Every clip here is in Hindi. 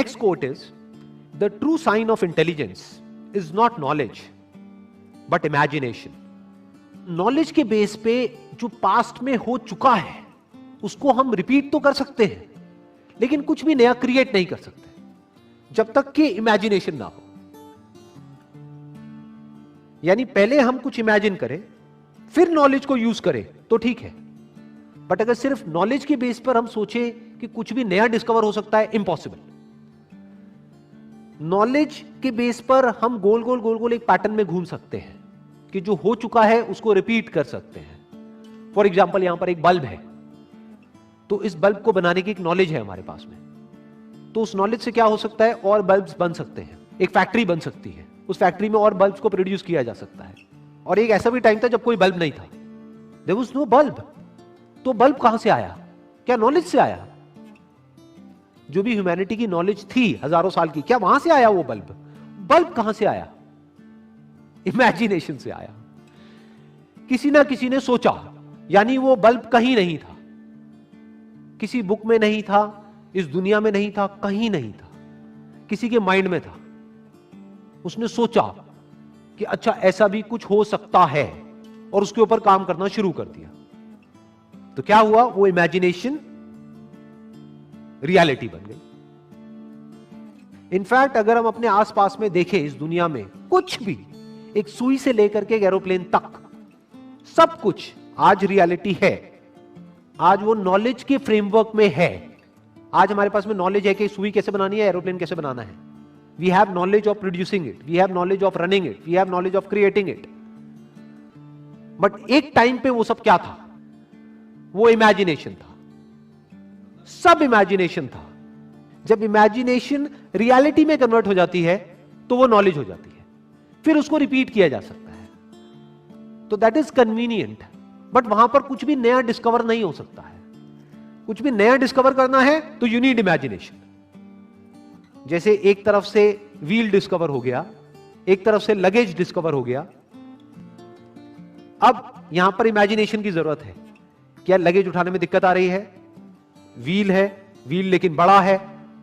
Next quote is, the true sign of intelligence is not knowledge, but imagination. Knowledge के बेस पे जो पास्ट में हो चुका है उसको हम रिपीट तो कर सकते हैं, लेकिन कुछ भी नया क्रिएट नहीं कर सकते जब तक कि इमेजिनेशन ना हो। यानी पहले हम कुछ इमेजिन करें फिर नॉलेज को यूज करें तो ठीक है, बट अगर सिर्फ नॉलेज के बेस पर हम सोचे कि कुछ भी नया डिस्कवर हो सकता है, इम्पॉसिबल। नॉलेज के बेस पर हम गोल गोल गोल गोल एक पैटर्न में घूम सकते हैं कि जो हो चुका है उसको रिपीट कर सकते हैं। फॉर एग्जाम्पल, यहां पर एक बल्ब है, तो इस बल्ब को बनाने की एक नॉलेज है हमारे पास में, तो उस नॉलेज से क्या हो सकता है, और बल्ब्स बन सकते हैं, एक फैक्ट्री बन सकती है, उस फैक्ट्री में और बल्ब्स को प्रोड्यूस किया जा सकता है। और एक ऐसा भी टाइम था जब कोई बल्ब नहीं था, देयर वाज नो बल्ब, तो बल्ब कहां से आया? क्या नॉलेज से आया? जो भी ह्यूमैनिटी की नॉलेज थी हजारों साल की, क्या वहां से आया वो बल्ब? बल्ब कहां से आया? इमेजिनेशन से आया। किसी ना किसी ने सोचा, यानी वो बल्ब कहीं नहीं था, किसी बुक में नहीं था, इस दुनिया में नहीं था, कहीं नहीं था, किसी के माइंड में था। उसने सोचा कि अच्छा ऐसा भी कुछ हो सकता है, और उसके ऊपर काम करना शुरू कर दिया। तो क्या हुआ? वो इमेजिनेशन रियलिटी बन गई। इनफैक्ट अगर हम अपने आसपास में देखें, इस दुनिया में कुछ भी, एक सुई से लेकर के एक एरोप्लेन तक, सब कुछ आज रियलिटी है। आज वो नॉलेज के फ्रेमवर्क में है। आज हमारे पास में नॉलेज है कि सुई कैसे बनानी है, एरोप्लेन कैसे बनाना है। We have knowledge of producing it, we have knowledge of running it, we have knowledge of creating it. But एक टाइम पे वो सब क्या था? वो इमेजिनेशन था, सब इमेजिनेशन था। जब इमेजिनेशन रियलिटी में कन्वर्ट हो जाती है तो वो नॉलेज हो जाती है, फिर उसको रिपीट किया जा सकता है। तो दैट इज कन्वीनियंट, बट वहां पर कुछ भी नया डिस्कवर नहीं हो सकता है। कुछ भी नया डिस्कवर करना है तो यू नीड इमेजिनेशन। जैसे एक तरफ से व्हील डिस्कवर हो गया, एक तरफ से लगेज डिस्कवर हो गया, अब यहां पर इमेजिनेशन की जरूरत है। क्या लगेज उठाने में दिक्कत आ रही है? व्हील है, व्हील लेकिन बड़ा है,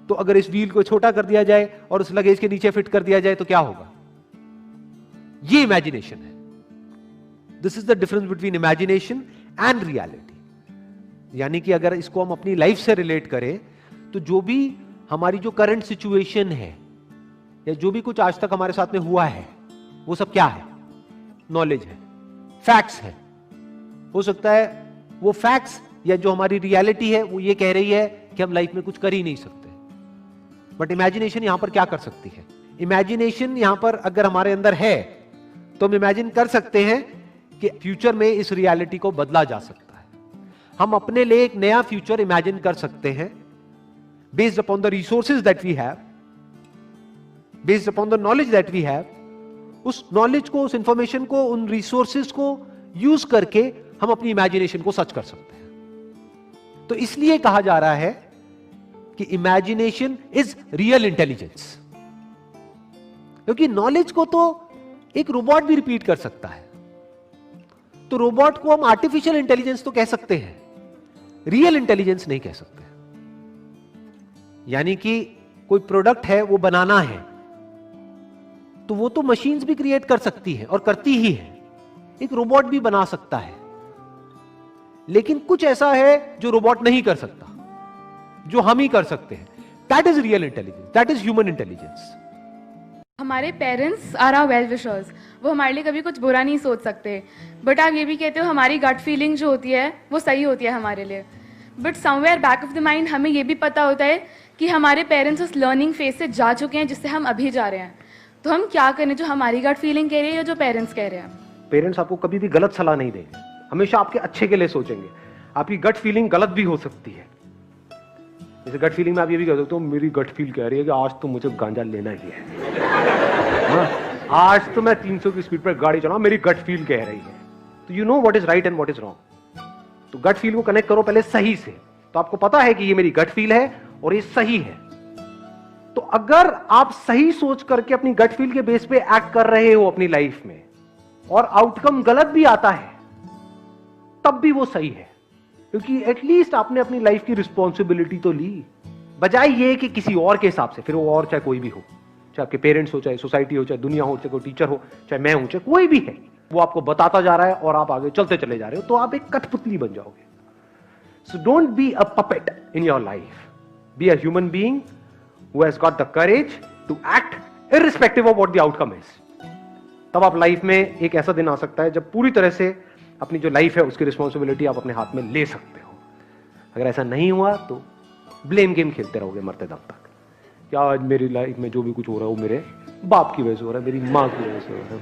तो अगर इस व्हील को छोटा कर दिया जाए और उस लगेज के नीचे फिट कर दिया जाए तो क्या होगा? ये इमेजिनेशन है। This is the difference between imagination and reality. यानी कि अगर इसको हम अपनी लाइफ से रिलेट करें तो जो भी हमारी जो करंट सिचुएशन है, या जो भी कुछ आज तक हमारे साथ में हुआ है, वो सब क्या है? नॉलेज है, फैक्ट्स है। हो सकता है वो फैक्ट्स या जो हमारी रियलिटी है वो ये कह रही है कि हम लाइफ में कुछ कर ही नहीं सकते, बट इमेजिनेशन यहां पर क्या कर सकती है? इमेजिनेशन यहां पर अगर हमारे अंदर है तो हम इमेजिन कर सकते हैं कि फ्यूचर में इस रियलिटी को बदला जा सकता है। हम अपने लिए एक नया फ्यूचर इमेजिन कर सकते हैं based upon the resources that we have, based upon the knowledge that we have. उस नॉलेज को, उस इंफॉर्मेशन को, उन रिसोर्सेज को यूज करके हम अपनी इमेजिनेशन को सच कर सकते हैं। तो इसलिए कहा जा रहा है कि इमेजिनेशन इज रियल इंटेलिजेंस, क्योंकि नॉलेज को तो एक रोबोट भी रिपीट कर सकता है। तो रोबोट को हम आर्टिफिशियल इंटेलिजेंस तो कह सकते हैं, रियल इंटेलिजेंस नहीं कह सकते। यानी कि कोई प्रोडक्ट है वो बनाना है, तो वो तो मशीन्स भी क्रिएट कर सकती है और करती ही है, एक रोबोट भी बना सकता है। लेकिन कुछ ऐसा है जो रोबोट नहीं कर सकता, जो हम ही कर सकते हैं। That is real intelligence, that is human intelligence. हमारे parents are our well wishers, वो हमारे लिए कभी कुछ बुरा नहीं सोच सकते। बट आप ये भी कहते हो हमारी गट फीलिंग जो होती है वो सही होती है हमारे लिए। But somewhere back of the mind हमें ये भी पता होता है कि हमारे पेरेंट्स उस लर्निंग फेज से जा चुके हैं जिससे हम अभी जा रहे हैं। तो हम क्या करें, जो हमारी गट फीलिंग कह रही है या जो पेरेंट्स कह रहे हैं? पेरेंट्स आपको कभी भी गलत सलाह नहीं देंगे, हमेशा आपके अच्छे के लिए सोचेंगे। आपकी गट फीलिंग गलत भी हो सकती है। जैसे गट फीलिंग में आप ये भी कह सकते हो, मेरी गट फील कह रही है कि आज तो मुझे गांजा लेना ही है, आज तो मैं 300 की स्पीड पर गाड़ी चलाऊं, मेरी गट फील कह रही है। तो you know what is right and what is wrong. तो गट फील को कनेक्ट करो पहले सही से, तो आपको पता है कि ये मेरी गट फील है और ये सही है। तो अगर आप सही सोच करके अपनी गट फील के बेस पे एक्ट कर रहे हो अपनी लाइफ में और आउटकम गलत भी आता है, तब भी वो सही है, क्योंकि एटलीस्ट आपने अपनी लाइफ की रिस्पॉन्सिबिलिटी तो ली। बजाय ये कि किसी और के हिसाब से, फिर वो और चाहे कोई भी हो, चाहे आपके पेरेंट्स हो, चाहे सोसाइटी हो, चाहे दुनिया हो, चाहे कोई टीचर हो, चाहे मैं हूं, चाहे कोई भी है, वो आपको बताता जा रहा है और आप आगे चलते चले जा रहे हो, तो आप एक कठपुतली बन जाओगे। So don't be a puppet in your life, be a human being who has got the courage to act irrespective of what the outcome is. तब आप लाइफ में एक ऐसा दिन आ सकता है जब पूरी तरह से अपनी जो लाइफ है उसकी रिस्पॉन्सिबिलिटी आप अपने हाथ में ले सकते हो। अगर ऐसा नहीं हुआ तो ब्लेम गेम खेलते रहोगे मरते दम तक, क्या आज मेरी लाइफ में जो भी कुछ हो रहा है वो मेरे बाप की वजह से हो रहा है, मेरी माँ की वजह से हो रहा है,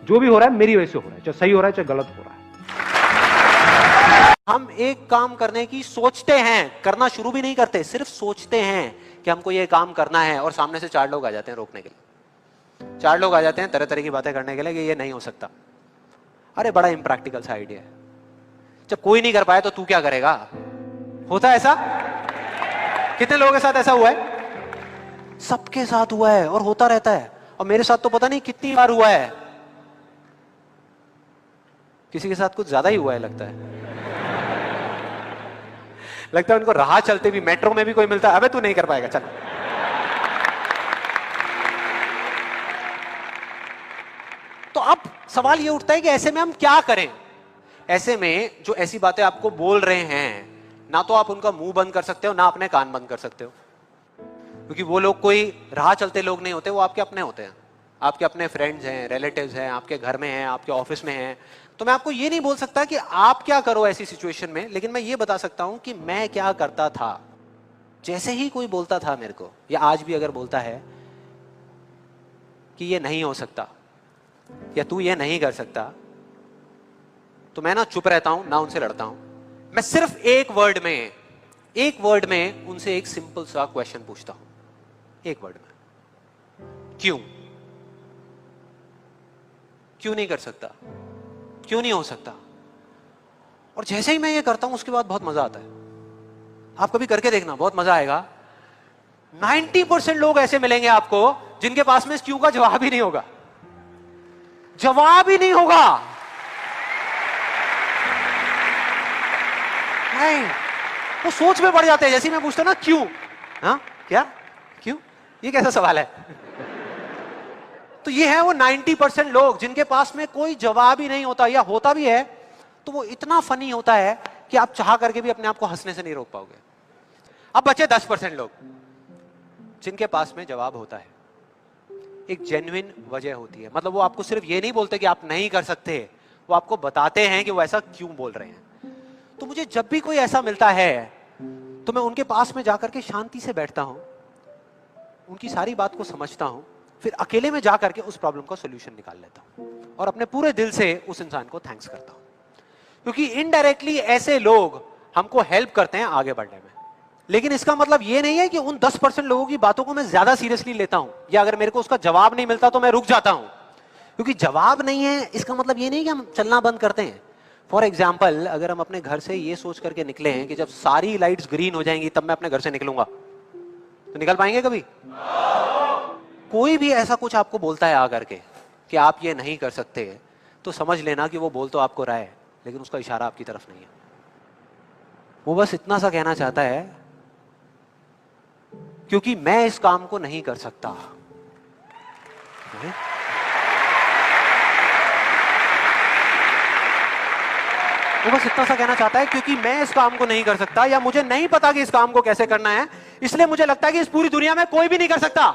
जो भी हो रहा है मेरी वजह से हो रहा है, चाहे सही हो रहा है चाहे गलत हो रहा है। हम एक काम करने की सोचते हैं, करना शुरू भी नहीं करते, सिर्फ सोचते हैं कि हमको ये काम करना है, और सामने से 4 लोग आ जाते हैं रोकने के लिए। 4 लोग आ जाते हैं तरह तरह की बातें करने के लिए कि ये नहीं हो सकता। अरे बड़ा इम्प्रैक्टिकल सा आइडिया है, जब कोई नहीं कर पाया तो तू क्या करेगा? होता है ऐसा? कितने लोगों के साथ ऐसा हुआ है? सबके साथ हुआ है और होता रहता है, और मेरे साथ तो पता नहीं कितनी बार हुआ है। किसी के साथ कुछ ज्यादा ही हुआ है लगता है। लगता है उनको राह चलते भी, मेट्रो में भी कोई मिलता है, अबे तू नहीं कर पाएगा चल। तो अब सवाल ये उठता है कि ऐसे में हम क्या करें? ऐसे में जो ऐसी बातें आपको बोल रहे हैं, ना तो आप उनका मुंह बंद कर सकते हो, ना अपने कान बंद कर सकते हो, क्योंकि वो लोग कोई राह चलते लोग नहीं होते, वो आपके अपने होते हैं, आपके अपने फ्रेंड्स हैं, रिलेटिव्स हैं, आपके घर में हैं, आपके ऑफिस में हैं। तो मैं आपको ये नहीं बोल सकता कि आप क्या करो ऐसी सिचुएशन में, लेकिन मैं ये बता सकता हूं कि मैं क्या करता था। जैसे ही कोई बोलता था मेरे को, या आज भी अगर बोलता है कि ये नहीं हो सकता या तू ये नहीं कर सकता, तो मैं ना चुप रहता हूं, ना उनसे लड़ता हूं। मैं सिर्फ एक वर्ड में उनसे एक सिंपल सा क्वेश्चन पूछता हूं, एक वर्ड में, क्यों? क्यों नहीं कर सकता? क्यों नहीं हो सकता? और जैसे ही मैं ये करता हूं उसके बाद बहुत मजा आता है। आप कभी करके देखना, बहुत मजा आएगा। 90% लोग ऐसे मिलेंगे आपको जिनके पास में इस क्यों का जवाब ही नहीं होगा, जवाब ही नहीं होगा। नहीं, वो सोच में पड़ जाते हैं। जैसे मैं पूछता ना क्यों, हाँ क्या क्यों, ये कैसा सवाल है? तो ये है वो 90% लोग जिनके पास में कोई जवाब ही नहीं होता, या होता भी है तो वो इतना फनी होता है कि आप चाह करके भी अपने आप को हंसने से नहीं रोक पाओगे। अब बचे 10% लोग जिनके पास में जवाब होता है, एक जेन्युइन वजह होती है। मतलब वो आपको सिर्फ ये नहीं बोलते कि आप नहीं कर सकते, वो आपको बताते हैं कि वो ऐसा क्यों बोल रहे हैं। तो मुझे जब भी कोई ऐसा मिलता है तो मैं उनके पास में जाकर के शांति से बैठता हूं, उनकी सारी बात को समझता हूं, फिर अकेले में जाकर के उस प्रॉब्लम का सॉल्यूशन निकाल लेता हूं, और अपने पूरे दिल से उस इंसान को थैंक्स करता हूं। क्योंकि इनडायरेक्टली ऐसे लोग हमको हेल्प करते हैं आगे बढ़ने में। लेकिन इसका मतलब ये नहीं है कि उन 10% लोगों की बातों को मैं ज्यादा सीरियसली लेता हूं, या अगर मेरे को उसका जवाब नहीं मिलता तो मैं रुक जाता हूं। क्योंकि जवाब नहीं है इसका मतलब ये नहीं कि हम चलना बंद करते हैं। फॉर एग्जाम्पल, अगर हम अपने घर से ये सोच करके निकले हैं कि जब सारी लाइट्स ग्रीन हो जाएंगी तब मैं अपने घर से निकलूंगा, तो निकल पाएंगे कभी? कोई भी ऐसा कुछ आपको बोलता है आकर के कि आप ये नहीं कर सकते, तो समझ लेना कि वो बोल तो आपको रहा है, लेकिन उसका इशारा आपकी तरफ नहीं है। वो बस इतना सा कहना चाहता है, क्योंकि मैं इस काम को नहीं कर सकता। वो बस इतना सा कहना चाहता है, क्योंकि मैं इस काम को नहीं कर सकता, या मुझे नहीं पता कि इस काम को कैसे करना है, इसलिए मुझे लगता है कि इस पूरी दुनिया में कोई भी नहीं कर सकता।